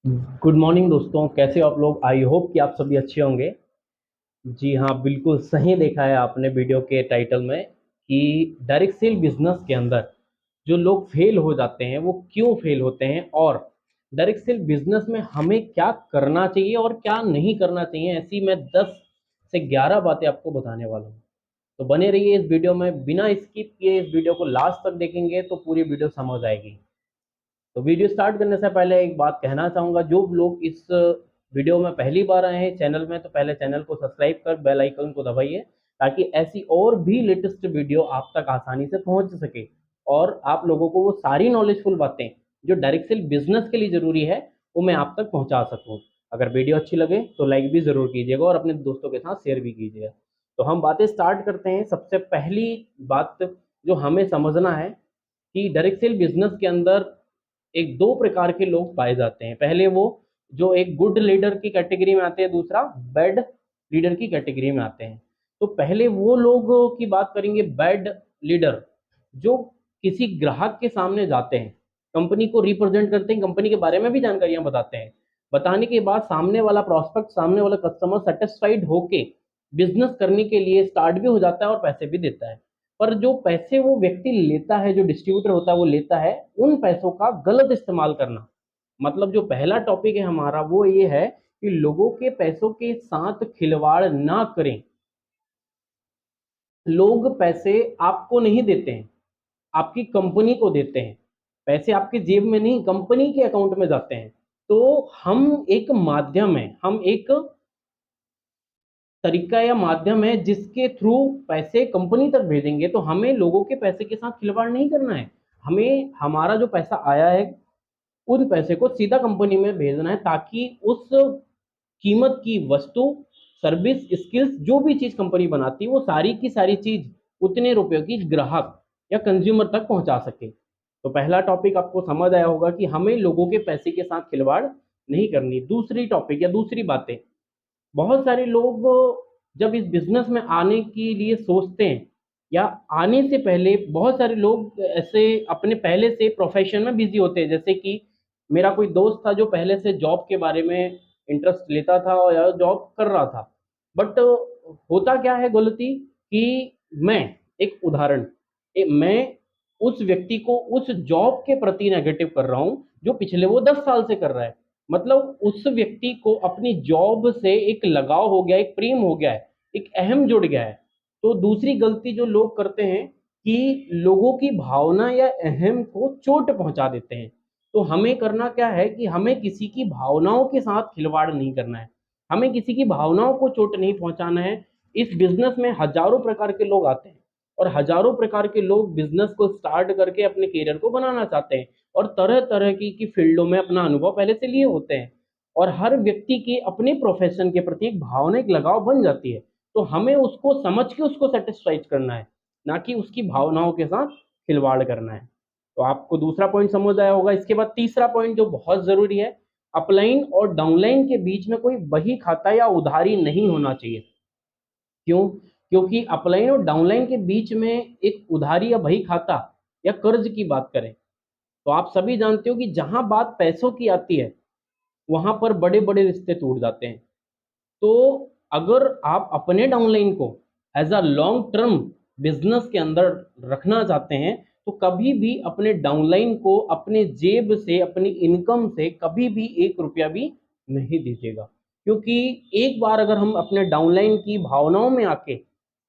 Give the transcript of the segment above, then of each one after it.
Good morning दोस्तों, कैसे हो आप लोग। आई होप कि आप सभी अच्छे होंगे। जी हाँ, बिल्कुल सही देखा है आपने वीडियो के टाइटल में कि डायरेक्ट सेल बिजनेस के अंदर जो लोग फेल हो जाते हैं वो क्यों फेल होते हैं, और डायरेक्ट सेल बिजनेस में हमें क्या करना चाहिए और क्या नहीं करना चाहिए। ऐसी मैं 10 से 11 बातें आपको बताने वाला हूँ। तो बने रहिए इस वीडियो में, बिना स्किप किए इस वीडियो को लास्ट तक देखेंगे तो पूरी वीडियो समझ आएगी। तो वीडियो स्टार्ट करने से पहले एक बात कहना चाहूँगा, जो लोग इस वीडियो में पहली बार आए हैं चैनल में, तो पहले चैनल को सब्सक्राइब कर बेल आइकन को दबाइए, ताकि ऐसी और भी लेटेस्ट वीडियो आप तक आसानी से पहुंच सके और आप लोगों को वो सारी नॉलेजफुल बातें जो डायरेक्ट सेल बिजनेस के लिए ज़रूरी है वो मैं आप तक पहुंचा सकूं। अगर वीडियो अच्छी लगे तो लाइक भी ज़रूर कीजिएगा और अपने दोस्तों के साथ शेयर भी कीजिएगा। तो हम बातें स्टार्ट करते हैं। सबसे पहली बात जो हमें समझना है कि डायरेक्ट सेल बिजनेस के अंदर एक दो प्रकार के लोग पाए जाते हैं। पहले वो जो एक गुड लीडर की कैटेगरी में आते हैं, दूसरा बैड लीडर की कैटेगरी में आते हैं। तो पहले वो लोगों की बात करेंगे, बैड लीडर, जो किसी ग्राहक के सामने जाते हैं, कंपनी को रिप्रेजेंट करते हैं, कंपनी के बारे में भी जानकारियां बताते हैं, बताने के बाद सामने वाला प्रोस्पेक्ट, सामने वाला कस्टमर सेटिस्फाइड होके बिजनेस करने के लिए स्टार्ट भी हो जाता है और पैसे भी देता है। पर जो पैसे वो व्यक्ति लेता है, जो डिस्ट्रीब्यूटर होता है वो लेता है, उन पैसों का गलत इस्तेमाल करना। मतलब जो पहला टॉपिक है हमारा वो ये है कि लोगों के पैसों के साथ खिलवाड़ ना करें। लोग पैसे आपको नहीं देते हैं, आपकी कंपनी को देते हैं। पैसे आपकी जेब में नहीं, कंपनी के अकाउंट में जाते हैं। तो हम एक माध्यम है, हम एक तरीका या माध्यम है जिसके थ्रू पैसे कंपनी तक भेजेंगे। तो हमें लोगों के पैसे के साथ खिलवाड़ नहीं करना है। हमें हमारा जो पैसा आया है उन पैसे को सीधा कंपनी में भेजना है, ताकि उस कीमत की वस्तु, सर्विस, स्किल्स, जो भी चीज कंपनी बनाती है वो सारी की सारी चीज उतने रुपयों की ग्राहक या कंज्यूमर तक पहुंचा सके। तो पहला टॉपिक आपको समझ आया होगा कि हमें लोगों के पैसे के साथ खिलवाड़ नहीं करनी। दूसरी टॉपिक या दूसरी बातें, बहुत सारे लोग जब इस बिजनेस में आने के लिए सोचते हैं या आने से पहले बहुत सारे लोग ऐसे अपने पहले से प्रोफेशन में बिजी होते हैं। जैसे कि मेरा कोई दोस्त था जो पहले से जॉब के बारे में इंटरेस्ट लेता था और या जॉब कर रहा था। बट होता क्या है गलती कि मैं एक उदाहरण, मैं उस व्यक्ति को उस जॉब के प्रति नेगेटिव कर रहा हूं जो पिछले वो 10 साल से कर रहा है। मतलब उस व्यक्ति को अपनी जॉब से एक लगाव हो गया, एक प्रेम हो गया है, एक अहम जुड़ गया है। तो दूसरी गलती जो लोग करते हैं कि लोगों की भावना या अहम को चोट पहुंचा देते हैं। तो हमें करना क्या है कि हमें किसी की भावनाओं के साथ खिलवाड़ नहीं करना है, हमें किसी की भावनाओं को चोट नहीं पहुंचाना है। इस बिजनेस में हजारों प्रकार के लोग आते हैं और हजारों प्रकार के लोग बिजनेस को स्टार्ट करके अपने करियर को बनाना चाहते हैं और तरह तरह की फील्डों में अपना अनुभव पहले से लिए होते हैं। और हर व्यक्ति की अपने प्रोफेशन के प्रति एक भावना, एक लगाव बन जाती है। तो हमें उसको समझ के उसको सेटिस्फाइड करना है, ना कि उसकी भावनाओं के साथ खिलवाड़ करना है। तो आपको दूसरा पॉइंट समझ आया होगा। इसके बाद तीसरा पॉइंट जो बहुत जरूरी है, अपलाइन और डाउनलाइन के बीच में कोई बही खाता या उधारी नहीं होना चाहिए। क्यों? क्योंकि अपलाइन और डाउनलाइन के बीच में एक उधारी या बही खाता या कर्ज की बात करें तो आप सभी जानते हो कि जहां बात पैसों की आती है वहां पर बड़े बड़े रिश्ते टूट जाते हैं। तो अगर आप अपने डाउनलाइन को as a long term business के अंदर रखना चाहते हैं तो कभी भी अपने डाउनलाइन को अपने जेब से, अपनी इनकम से कभी भी 1 रुपया भी नहीं दीजिएगा। क्योंकि एक बार अगर हम अपने डाउनलाइन की भावनाओं में आके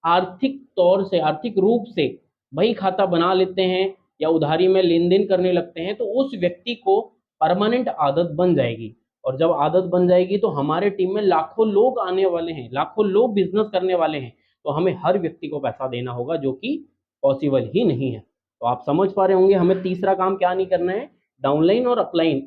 आर्थिक तौर से, आर्थिक रूप से वही खाता बना लेते हैं या उधारी में लेन देन करने लगते हैं तो उस व्यक्ति को परमानेंट आदत बन जाएगी। और जब आदत बन जाएगी तो हमारे टीम में लाखों लोग आने वाले हैं, लाखों लोग बिजनेस करने वाले हैं। तो हमें हर व्यक्ति को पैसा देना होगा, जो कि पॉसिबल ही नहीं है। तो आप समझ पा रहे होंगे हमें तीसरा काम क्या नहीं करना है। डाउनलाइन और अपलाइन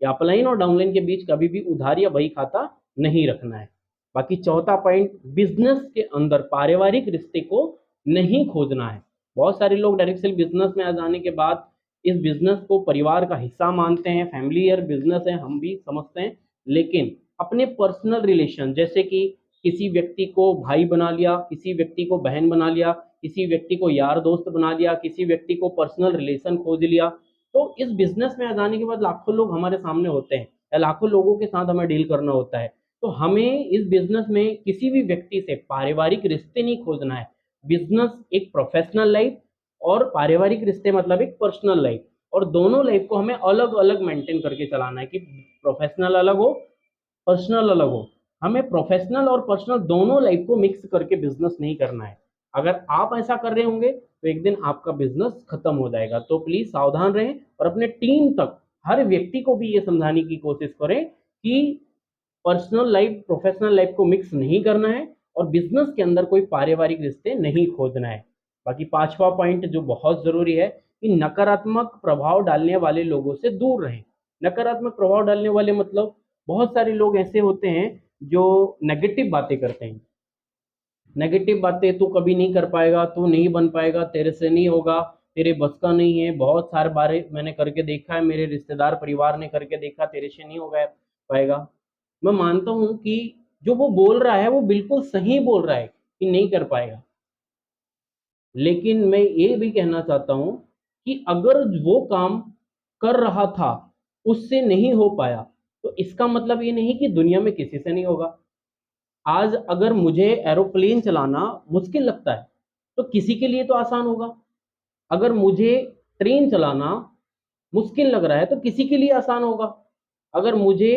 या अपलाइन और डाउनलाइन के बीच कभी भी उधार या बही खाता नहीं रखना है। बाकी चौथा पॉइंट, बिजनेस के अंदर पारिवारिक रिश्ते को नहीं खोजना है। बहुत सारे लोग डायरेक्ट सेल बिजनेस में आ जाने के बाद इस बिजनेस को परिवार का हिस्सा मानते हैं, फैमिलियर बिजनेस है, हम भी समझते हैं। लेकिन अपने पर्सनल रिलेशन, जैसे कि किसी व्यक्ति को भाई बना लिया, किसी व्यक्ति को बहन बना लिया, किसी व्यक्ति को यार दोस्त बना लिया, किसी व्यक्ति को पर्सनल रिलेशन खोज लिया, तो इस बिजनेस में आ जाने के बाद लाखों लोग हमारे सामने होते हैं। या लाखों लोगों के साथ हमें डील करना होता है। तो हमें इस बिजनेस में किसी भी व्यक्ति से पारिवारिक रिश्ते नहीं खोजना है। बिजनेस एक प्रोफेशनल लाइफ और पारिवारिक रिश्ते मतलब एक पर्सनल लाइफ, और दोनों लाइफ को हमें अलग अलग मेंटेन करके चलाना है कि प्रोफेशनल अलग हो, पर्सनल अलग हो। हमें प्रोफेशनल और पर्सनल दोनों लाइफ को मिक्स करके बिजनेस नहीं करना है। अगर आप ऐसा कर रहे होंगे तो एक दिन आपका बिजनेस खत्म हो जाएगा। तो प्लीज सावधान रहें और अपने टीम तक हर व्यक्ति को भी ये समझाने की कोशिश करें कि पर्सनल लाइफ प्रोफेशनल लाइफ को मिक्स नहीं करना है और बिजनेस के अंदर कोई पारिवारिक रिश्ते नहीं खोजना है। बाकी पांचवा पॉइंट जो बहुत जरूरी है कि नकारात्मक प्रभाव डालने वाले लोगों से दूर रहें। नकारात्मक प्रभाव डालने वाले मतलब बहुत सारे लोग ऐसे होते हैं जो नेगेटिव बातें करते हैं। नेगेटिव बातें, तू कभी नहीं कर पाएगा, तू नहीं बन पाएगा, तेरे से नहीं होगा, तेरे बस का नहीं है। बहुत सारे बारे मैंने करके देखा है, मेरे रिश्तेदार परिवार ने करके देखा, तेरे से नहीं होगा पाएगा। मैं मानता हूं कि जो वो बोल रहा है वो बिल्कुल सही बोल रहा है कि नहीं कर पाएगा, लेकिन मैं ये भी कहना चाहता हूं कि अगर वो काम कर रहा था उससे नहीं हो पाया तो इसका मतलब ये नहीं कि दुनिया में किसी से नहीं होगा। आज अगर मुझे एरोप्लेन चलाना मुश्किल लगता है तो किसी के लिए तो आसान होगा। अगर मुझे ट्रेन चलाना मुश्किल लग रहा है तो किसी के लिए आसान होगा। अगर मुझे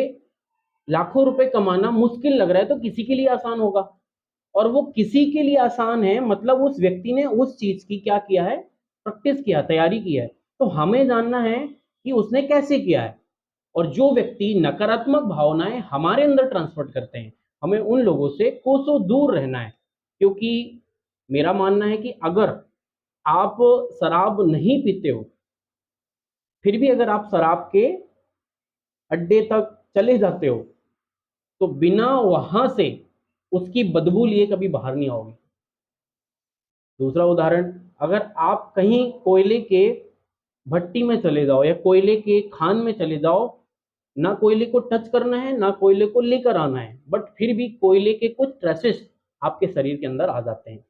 लाखों रुपए कमाना मुश्किल लग रहा है तो किसी के लिए आसान होगा। और वो किसी के लिए आसान है मतलब उस व्यक्ति ने उस चीज की क्या किया है, प्रैक्टिस किया, तैयारी की है। तो हमें जानना है कि उसने कैसे किया है। और जो व्यक्ति नकारात्मक भावनाएं हमारे अंदर ट्रांसफर करते हैं, हमें उन लोगों से कोसों दूर रहना है। क्योंकि मेरा मानना है कि अगर आप शराब नहीं पीते हो, फिर भी अगर आप शराब के अड्डे तक चले जाते हो तो बिना वहां से उसकी बदबू लिए कभी बाहर नहीं आओगे। दूसरा उदाहरण, अगर आप कहीं कोयले के भट्टी में चले जाओ या कोयले के खान में चले जाओ, ना कोयले को टच करना है ना कोयले को लेकर आना है, बट फिर भी कोयले के कुछ ट्रेसेस आपके शरीर के अंदर आ जाते हैं।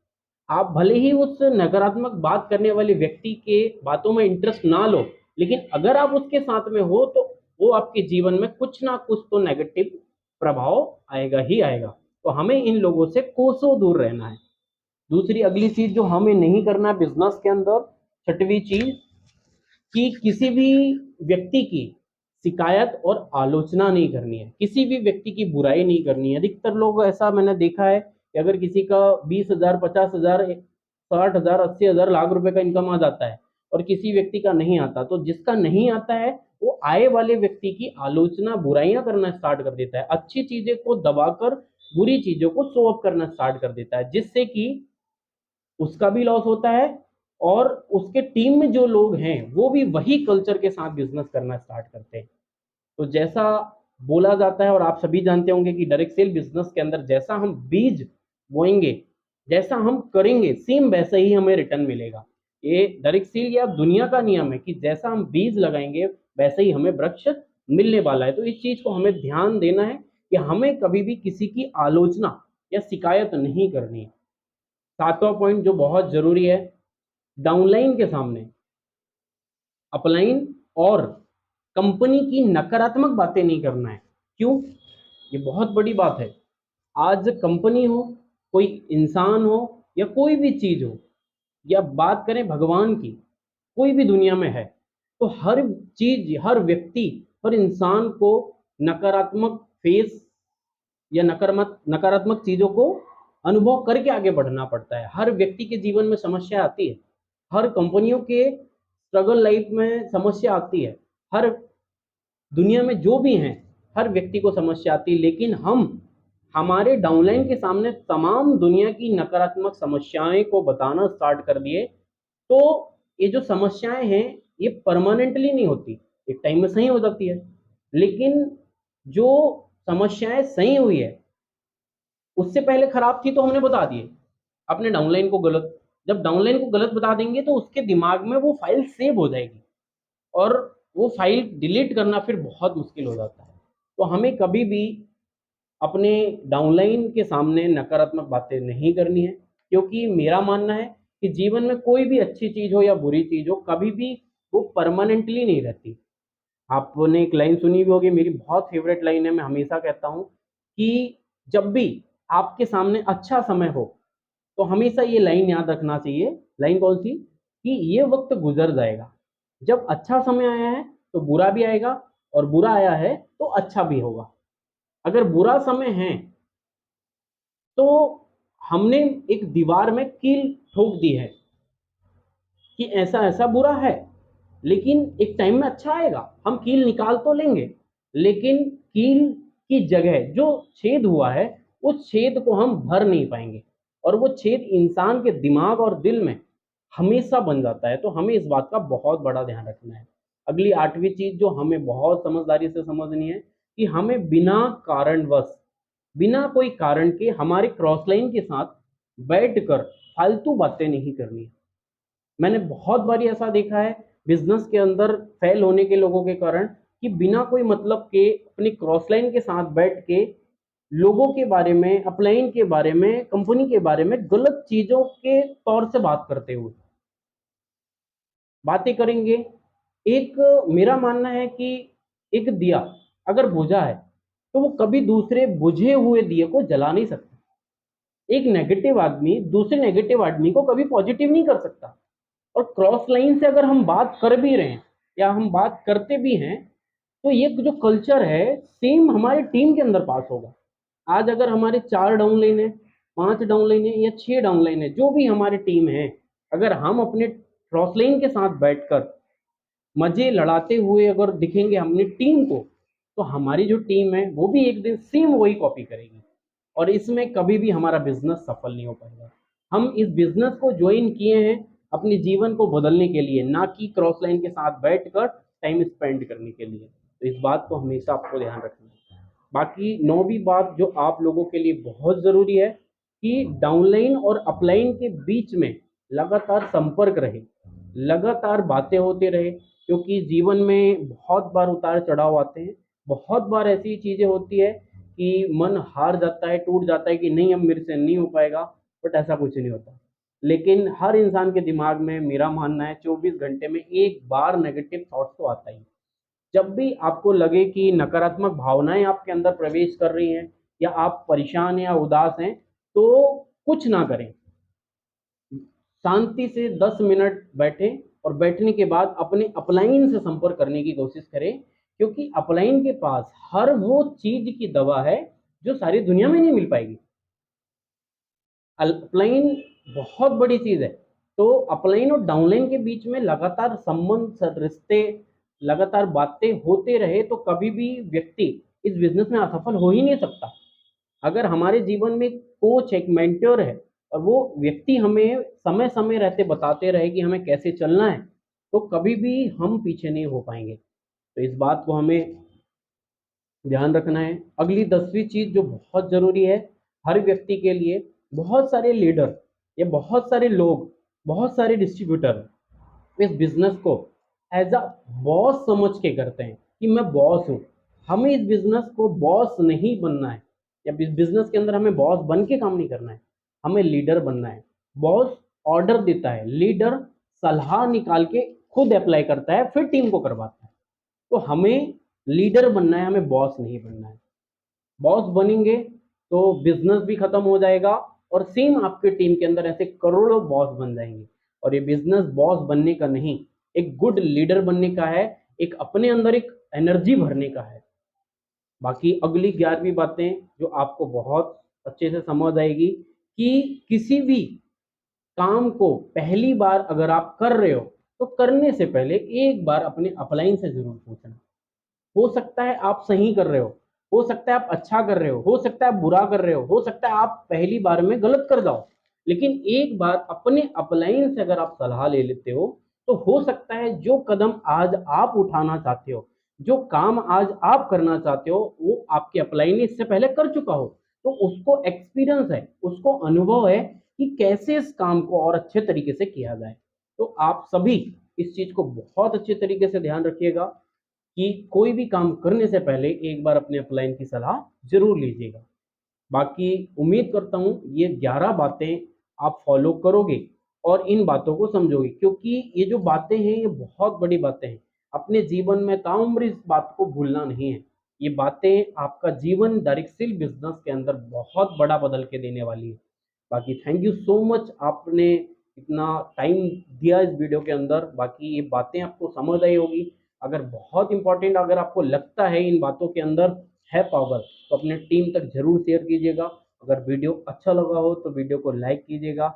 आप भले ही उस नकारात्मक बात करने वाले व्यक्ति के बातों में इंटरेस्ट ना लो, लेकिन अगर आप उसके साथ में हो तो वो आपके जीवन में कुछ ना कुछ तो नेगेटिव प्रभाव आएगा ही आएगा। तो हमें इन लोगों से कोसों दूर रहना है। दूसरी अगली चीज जो हमें नहीं करना है बिजनेस के अंदर, छठवीं चीज, कि किसी भी व्यक्ति की शिकायत और आलोचना नहीं करनी है। किसी भी व्यक्ति की बुराई नहीं करनी है। अधिकतर लोग ऐसा मैंने देखा है कि अगर किसी का 20,000, 50,000, 60,000, 80,000, लाख रुपए का इनकम आ जाता है और किसी व्यक्ति का नहीं आता, तो जिसका नहीं आता है वो आए वाले व्यक्ति की आलोचना, बुराइयां करना स्टार्ट कर देता है। अच्छी चीजें को दबाकर बुरी चीजों को शो ऑफ करना स्टार्ट कर देता है, जिससे कि उसका भी लॉस होता है और उसके टीम में जो लोग हैं वो भी वही कल्चर के साथ बिजनेस करना स्टार्ट करते हैं। तो जैसा बोला जाता है और आप सभी जानते होंगे कि डायरेक्ट सेल बिजनेस के अंदर जैसा हम बीज बोएंगे, जैसा हम करेंगे, सेम वैसा ही हमें रिटर्न मिलेगा। ये डायरेक्ट सेल या दुनिया का नियम है कि जैसा हम बीज लगाएंगे वैसे ही हमें वृक्ष मिलने वाला है। तो इस चीज को हमें ध्यान देना है कि हमें कभी भी किसी की आलोचना या शिकायत नहीं करनी है। सातवां पॉइंट जो बहुत जरूरी है, डाउनलाइन के सामने अपलाइन और कंपनी की नकारात्मक बातें नहीं करना है। क्यों? ये बहुत बड़ी बात है। आज कंपनी हो, कोई इंसान हो या कोई भी चीज हो, या बात करें भगवान की, कोई भी दुनिया में है, तो हर चीज, हर व्यक्ति, हर इंसान को नकारात्मक फेस या नकारात्मक नकारात्मक चीजों को अनुभव करके आगे बढ़ना पड़ता है। हर व्यक्ति के जीवन में समस्या आती है, हर कंपनियों के स्ट्रगल लाइफ में समस्या आती है, हर दुनिया में जो भी हैं हर व्यक्ति को समस्या आती है। लेकिन हम हमारे डाउनलाइन के सामने तमाम दुनिया की नकारात्मक समस्याएं को बताना स्टार्ट कर दिए, तो ये जो समस्याएं हैं ये परमानेंटली नहीं होती, एक टाइम में सही हो जाती है। लेकिन जो समस्याएं सही हुई है उससे पहले खराब थी तो हमने बता दिए अपने डाउनलाइन को गलत। जब डाउनलाइन को गलत बता देंगे तो उसके दिमाग में वो फाइल सेव हो जाएगी और वो फाइल डिलीट करना फिर बहुत मुश्किल हो जाता है। तो हमें कभी भी अपने डाउनलाइन के सामने नकारात्मक बातें नहीं करनी है, क्योंकि मेरा मानना है कि जीवन में कोई भी अच्छी चीज हो या बुरी चीज हो, कभी भी वो परमानेंटली नहीं रहती। आपने एक लाइन सुनी भी होगी, मेरी बहुत फेवरेट लाइन है, मैं हमेशा कहता हूँ कि जब भी आपके सामने अच्छा समय हो तो हमेशा ये लाइन याद रखना चाहिए। लाइन कौन सी? कि ये वक्त गुजर जाएगा। जब अच्छा समय आया है तो बुरा भी आएगा, और बुरा आया है तो अच्छा भी होगा। अगर बुरा समय है तो हमने एक दीवार में कील ठोक दी है कि ऐसा ऐसा बुरा है, लेकिन एक टाइम में अच्छा आएगा, हम कील निकाल तो लेंगे, लेकिन कील की जगह जो छेद हुआ है उस छेद को हम भर नहीं पाएंगे, और वो छेद इंसान के दिमाग और दिल में हमेशा बन जाता है। तो हमें इस बात का बहुत बड़ा ध्यान रखना है। अगली आठवीं चीज जो हमें बहुत समझदारी से समझनी है कि हमें बिना कारणवश, बिना कोई कारण के हमारे क्रॉस लाइन के साथ बैठकर फालतू बातें नहीं करनी है। मैंने बहुत बार ऐसा देखा है बिजनेस के अंदर फेल होने के लोगों के कारण, कि बिना कोई मतलब के अपनी क्रॉस लाइन के साथ बैठ के लोगों के बारे में, अपलाइन के बारे में, कंपनी के बारे में गलत चीजों के तौर से बात करते हुए बातें करेंगे। एक मेरा मानना है कि एक दिया अगर बुझा है तो वो कभी दूसरे बुझे हुए दिए को जला नहीं सकता। एक नेगेटिव आदमी दूसरे नेगेटिव आदमी को कभी पॉजिटिव नहीं कर सकता। और क्रॉस लाइन से अगर हम बात कर भी रहे हैं या हम बात करते भी हैं तो ये जो कल्चर है सेम हमारी टीम के अंदर पास होगा। आज अगर हमारे 4 डाउनलाइन है, 5 डाउनलाइन है या 6 डाउनलाइन है, जो भी हमारी टीम है, अगर हम अपने क्रॉस लाइन के साथ बैठकर मजे लड़ाते हुए अगर दिखेंगे हमने टीम को, तो हमारी जो टीम है वो भी एक दिन सेम वही कॉपी करेगी, और इसमें कभी भी हमारा बिजनेस सफल नहीं हो पाएगा। हम इस बिजनेस को ज्वाइन किए हैं अपने जीवन को बदलने के लिए, ना कि क्रॉस लाइन के साथ बैठकर टाइम स्पेंड करने के लिए। तो इस बात को हमेशा आपको ध्यान रखना है। बाकी 9वीं बात जो आप लोगों के लिए बहुत ज़रूरी है कि डाउनलाइन और अपलाइन के बीच में लगातार संपर्क रहे, लगातार बातें होते रहे, क्योंकि जीवन में बहुत बार उतार चढ़ाव आते हैं। बहुत बार ऐसी चीज़ें होती है कि मन हार जाता है, टूट जाता है कि नहीं अब मेरे से नहीं हो पाएगा, बट ऐसा कुछ नहीं होता। लेकिन हर इंसान के दिमाग में, मेरा मानना है, 24 घंटे में एक बार नेगेटिव थॉट्स तो आता ही। जब भी आपको लगे कि नकारात्मक भावनाएं आपके अंदर प्रवेश कर रही हैं या आप परेशान या उदास हैं, तो कुछ ना करें, शांति से 10 मिनट बैठें और बैठने के बाद अपने अपलाइन से संपर्क करने की कोशिश करें, क्योंकि अपलाइन के पास हर वो चीज की दवा है जो सारी दुनिया में नहीं मिल पाएगी। अपलाइन बहुत बड़ी चीज है। तो अपलाइन और डाउनलाइन के बीच में लगातार संबंध, रिश्ते, लगातार बातें होते रहे तो कभी भी व्यक्ति इस बिजनेस में असफल हो ही नहीं सकता। अगर हमारे जीवन में कोच, एक मेंटर है, और वो व्यक्ति हमें समय समय रहते बताते रहे कि हमें कैसे चलना है, तो कभी भी हम पीछे नहीं हो पाएंगे। तो इस बात को हमें ध्यान रखना है। अगली 10वीं चीज जो बहुत जरूरी है हर व्यक्ति के लिए, बहुत सारे लीडर या बहुत सारे लोग, बहुत सारे डिस्ट्रीब्यूटर इस बिजनेस को एज अ बॉस समझ के करते हैं कि मैं बॉस हूँ। हमें इस बिजनेस को बॉस नहीं बनना है, या इस बिजनेस के अंदर हमें बॉस बन के काम नहीं करना है, हमें लीडर बनना है। बॉस ऑर्डर देता है, लीडर सलाह निकाल के खुद अप्लाई करता है, फिर टीम को करवाता है। तो हमें लीडर बनना है, हमें बॉस नहीं बनना है। बॉस बनेंगे तो बिजनेस भी खत्म हो जाएगा, और सेम आपके टीम के अंदर ऐसे करोड़ों बॉस बन जाएंगे। और ये बिजनेस बॉस बनने का नहीं, एक गुड लीडर बनने का है, एक अपने अंदर एक एनर्जी भरने का है। बाकी अगली 11वीं बातें जो आपको बहुत अच्छे से समझ आएगी कि किसी भी काम को पहली बार अगर आप कर रहे हो तो करने से पहले एक बार अपने अपलाइन से जरूर पूछना। हो सकता है आप सही कर रहे हो सकता है आप अच्छा कर रहे हो सकता है आप बुरा कर रहे हो सकता है आप पहली बार में गलत कर जाओ, लेकिन एक बार अपने अपलाइन से अगर आप सलाह ले लेते हो तो हो सकता है जो कदम आज आप उठाना चाहते हो, जो काम आज आप करना चाहते हो, वो आपके अपलाइन इससे पहले कर चुका हो। तो उसको एक्सपीरियंस है, उसको अनुभव है कि कैसे इस काम को और अच्छे तरीके से किया जाए। तो आप सभी इस चीज को बहुत अच्छे तरीके से ध्यान रखिएगा कि कोई भी काम करने से पहले एक बार अपने अपलाइन की सलाह जरूर लीजिएगा। बाकी उम्मीद करता हूँ ये 11 बातें आप फॉलो करोगे और इन बातों को समझोगे, क्योंकि ये जो बातें हैं ये बहुत बड़ी बातें हैं। अपने जीवन में ताउम्र इस बात को भूलना नहीं है। ये बातें आपका जीवन डायरेक्टली बिजनेस के अंदर बहुत बड़ा बदल के देने वाली है। बाकी थैंक यू सो मच, आपने इतना टाइम दिया इस वीडियो के अंदर। बाकी ये बातें आपको समझ आई होगी। अगर बहुत इंपॉर्टेंट अगर आपको लगता है इन बातों के अंदर है पावर, तो अपने टीम तक जरूर शेयर कीजिएगा। अगर वीडियो अच्छा लगा हो तो वीडियो को लाइक कीजिएगा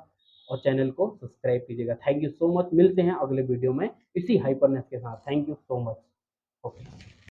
और चैनल को सब्सक्राइब कीजिएगा। थैंक यू सो मच, मिलते हैं अगले वीडियो में इसी हाइपरनेस के साथ। Thank you so much. Okay.